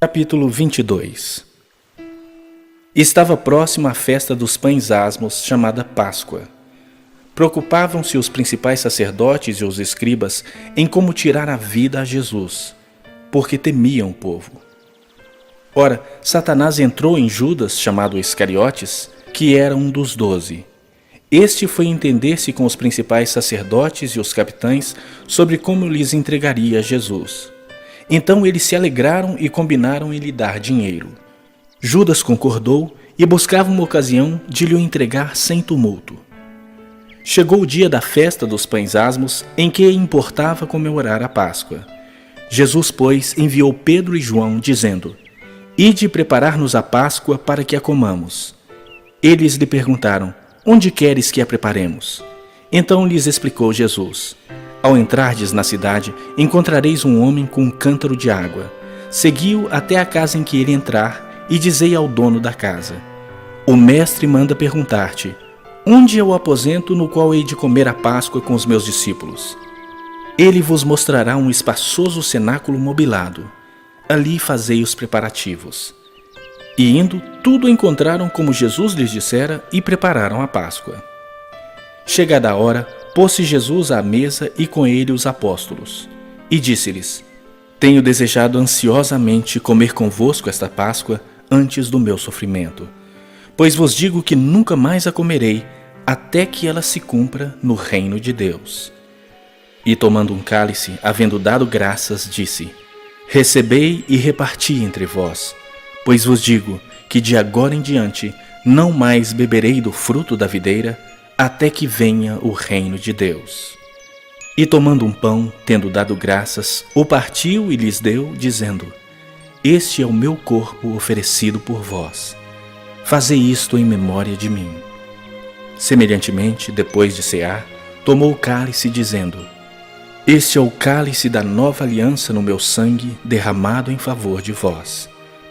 Capítulo 22. Estava próxima a festa dos pães asmos, chamada Páscoa. Preocupavam-se os principais sacerdotes e os escribas em como tirar a vida a Jesus, porque temiam o povo. Ora, Satanás entrou em Judas, chamado Iscariotes, que era um dos 12. Este foi entender-se com os principais sacerdotes e os capitães sobre como lhes entregaria Jesus. Então eles se alegraram e combinaram em lhe dar dinheiro. Judas concordou e buscava uma ocasião de lhe o entregar sem tumulto. Chegou o dia da festa dos pães asmos, em que importava comemorar a Páscoa. Jesus, pois, enviou Pedro e João, dizendo: Ide preparar-nos a Páscoa para que a comamos. Eles lhe perguntaram: Onde queres que a preparemos? Então lhes explicou Jesus: Ao entrardes na cidade, encontrareis um homem com um cântaro de água. Segui-o até a casa em que ele entrar e dizei ao dono da casa: O mestre manda perguntar-te: Onde é o aposento no qual hei de comer a Páscoa com os meus discípulos? Ele vos mostrará um espaçoso cenáculo mobilado. Ali fazei os preparativos. E indo, tudo encontraram como Jesus lhes dissera e prepararam a Páscoa. Chegada a hora, pôs-se Jesus à mesa e com ele os apóstolos. E disse-lhes: Tenho desejado ansiosamente comer convosco esta Páscoa antes do meu sofrimento. Pois vos digo que nunca mais a comerei, até que ela se cumpra no reino de Deus. E tomando um cálice, havendo dado graças, disse: Recebei e reparti entre vós, pois vos digo que de agora em diante não mais beberei do fruto da videira, até que venha o reino de Deus. E tomando um pão, tendo dado graças, o partiu e lhes deu, dizendo: Este é o meu corpo oferecido por vós. Fazei isto em memória de mim. Semelhantemente, depois de cear, tomou o cálice, dizendo: Este é o cálice da nova aliança no meu sangue, derramado em favor de vós.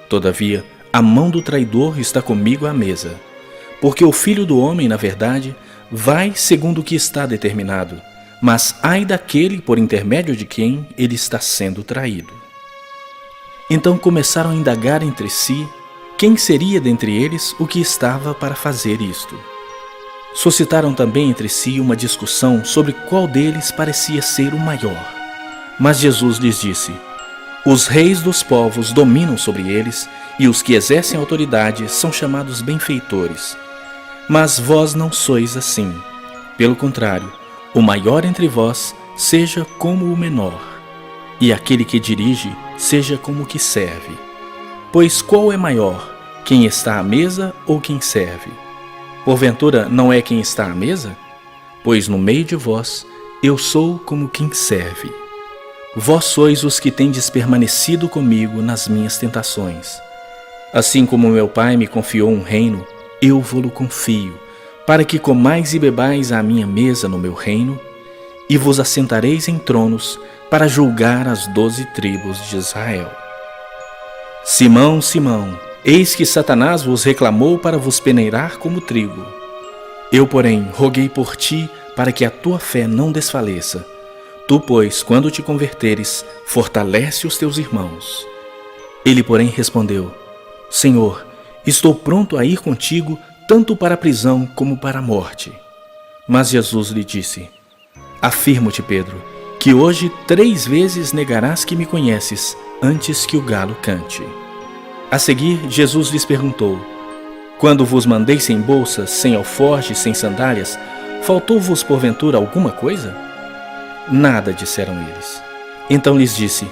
Todavia, a mão do traidor está comigo à mesa. Porque o Filho do Homem, na verdade, vai segundo o que está determinado, mas ai daquele por intermédio de quem ele está sendo traído. Então começaram a indagar entre si quem seria dentre eles o que estava para fazer isto. Suscitaram também entre si uma discussão sobre qual deles parecia ser o maior. Mas Jesus lhes disse: Os reis dos povos dominam sobre eles, e os que exercem autoridade são chamados benfeitores. Mas vós não sois assim. Pelo contrário, o maior entre vós seja como o menor, e aquele que dirige seja como o que serve. Pois qual é maior, quem está à mesa ou quem serve? Porventura não é quem está à mesa? Pois no meio de vós eu sou como quem serve. Vós sois os que tendes permanecido comigo nas minhas tentações. Assim como meu Pai me confiou um reino, eu vô-lo confio, para que comais e bebais à minha mesa no meu reino, e vos assentareis em tronos para julgar as 12 tribos de Israel. Simão, Simão, eis que Satanás vos reclamou para vos peneirar como trigo. Eu, porém, roguei por ti para que a tua fé não desfaleça. Tu, pois, quando te converteres, fortalece os teus irmãos. Ele, porém, respondeu: Senhor, estou pronto a ir contigo, tanto para a prisão como para a morte. Mas Jesus lhe disse: Afirmo-te, Pedro, que hoje 3 vezes negarás que me conheces, antes que o galo cante. A seguir, Jesus lhes perguntou: Quando vos mandei sem bolsas, sem alforje, sem sandálias, faltou-vos porventura alguma coisa? Nada, disseram eles. Então lhes disse: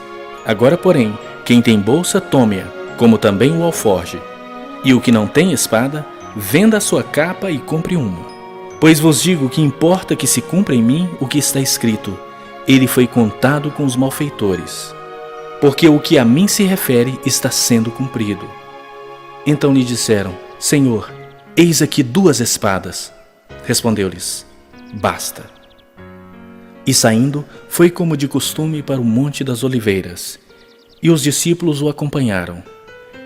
Agora, porém, quem tem bolsa, tome-a, como também o alforje. E o que não tem espada, venda a sua capa e compre uma. Pois vos digo que importa que se cumpra em mim o que está escrito: Ele foi contado com os malfeitores. Porque o que a mim se refere está sendo cumprido. Então lhe disseram: Senhor, eis aqui 2 espadas. Respondeu-lhes: Basta. E saindo, foi como de costume para o Monte das Oliveiras, e os discípulos o acompanharam.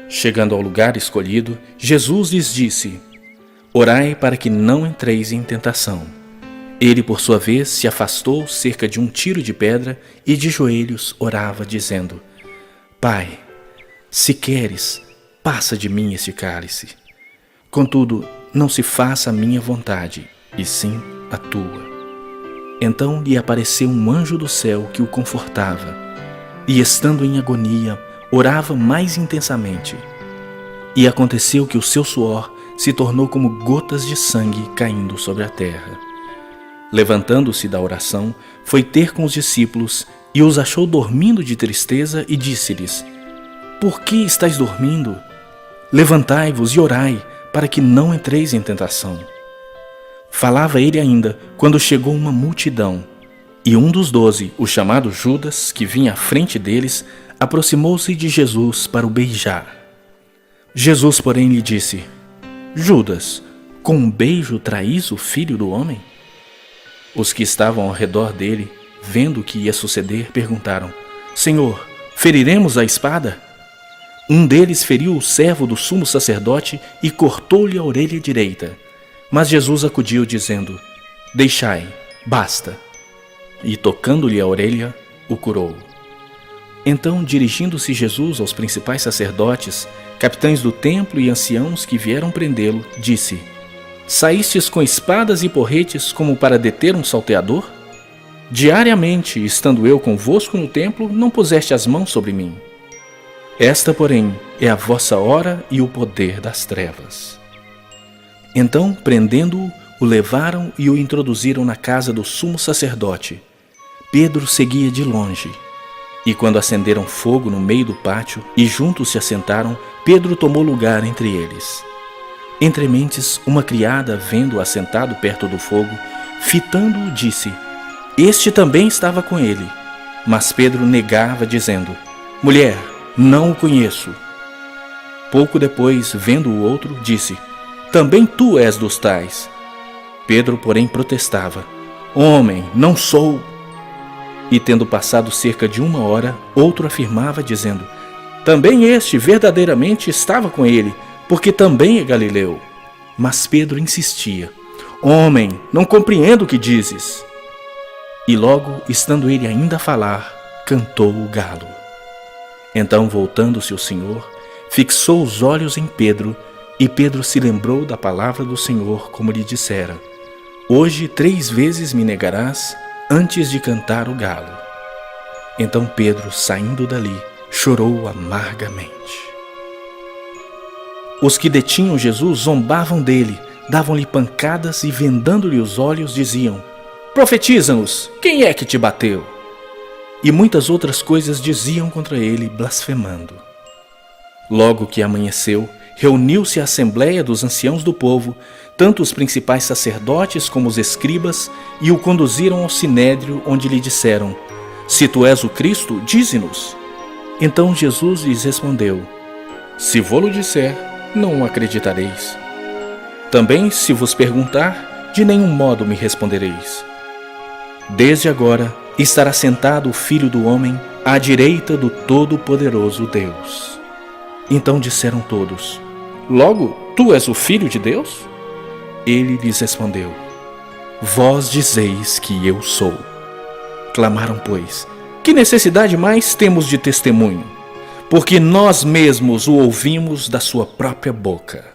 Chegando ao lugar escolhido, Jesus lhes disse: Orai para que não entreis em tentação. Ele, por sua vez, se afastou cerca de um tiro de pedra e de joelhos orava, dizendo: Pai, Se queres, passa de mim este cálice. Contudo, não se faça a minha vontade, e sim a tua. Então lhe apareceu um anjo do céu que o confortava, e estando em agonia, orava mais intensamente. E aconteceu que o seu suor se tornou como gotas de sangue caindo sobre a terra. Levantando-se da oração, foi ter com os discípulos e os achou dormindo de tristeza e disse-lhes: Por que estáis dormindo? Levantai-vos e orai, para que não entreis em tentação. Falava ele ainda, quando chegou uma multidão, e um dos 12, o chamado Judas, que vinha à frente deles, aproximou-se de Jesus para o beijar. Jesus, porém, lhe disse: Judas, com um beijo traís o Filho do Homem? Os que estavam ao redor dele, vendo o que ia suceder, perguntaram: Senhor, feriremos a espada? Um deles feriu o servo do sumo sacerdote e cortou-lhe a orelha direita. Mas Jesus acudiu, dizendo: Deixai, basta. E tocando-lhe a orelha, o curou. Então, dirigindo-se Jesus aos principais sacerdotes, capitães do templo e anciãos que vieram prendê-lo, disse: Saístes com espadas e porretes como para deter um salteador? Diariamente, estando eu convosco no templo, não puseste as mãos sobre mim. Esta, porém, é a vossa hora e o poder das trevas. Então, prendendo-o, o levaram e o introduziram na casa do sumo sacerdote. Pedro seguia de longe. E quando acenderam fogo no meio do pátio e juntos se assentaram, Pedro tomou lugar entre eles. Entre mentes, uma criada, vendo-o assentado perto do fogo, fitando-o, disse: Este também estava com ele. Mas Pedro negava, dizendo: Mulher, não o conheço. Pouco depois, vendo o outro, disse: Também tu és dos tais. Pedro, porém, protestava: Homem, não sou. E tendo passado cerca de 1 hora, outro afirmava, dizendo: Também este verdadeiramente estava com ele, porque também é galileu. Mas Pedro insistia: Homem, não compreendo o que dizes. E logo, estando ele ainda a falar, cantou o galo. Então, voltando-se o Senhor, fixou os olhos em Pedro, e Pedro se lembrou da palavra do Senhor, como lhe dissera: Hoje 3 vezes me negarás, antes de cantar o galo. Então Pedro, saindo dali, chorou amargamente. Os que detinham Jesus zombavam dele, davam-lhe pancadas e, vendando-lhe os olhos, diziam: Profetiza-nos, quem é que te bateu? E muitas outras coisas diziam contra ele, blasfemando. Logo que amanheceu, reuniu-se a assembleia dos anciãos do povo, tanto os principais sacerdotes como os escribas, e o conduziram ao sinédrio, onde lhe disseram: Se tu és o Cristo, dize-nos. Então Jesus lhes respondeu: Se vô-lo disser, não o acreditareis. Também, se vos perguntar, de nenhum modo me respondereis. Desde agora estará sentado o Filho do Homem à direita do Todo-Poderoso Deus. Então disseram todos: Logo, tu és o Filho de Deus? Ele lhes respondeu: Vós dizeis que eu sou. Clamaram, pois: Que necessidade mais temos de testemunho? Porque nós mesmos o ouvimos da sua própria boca.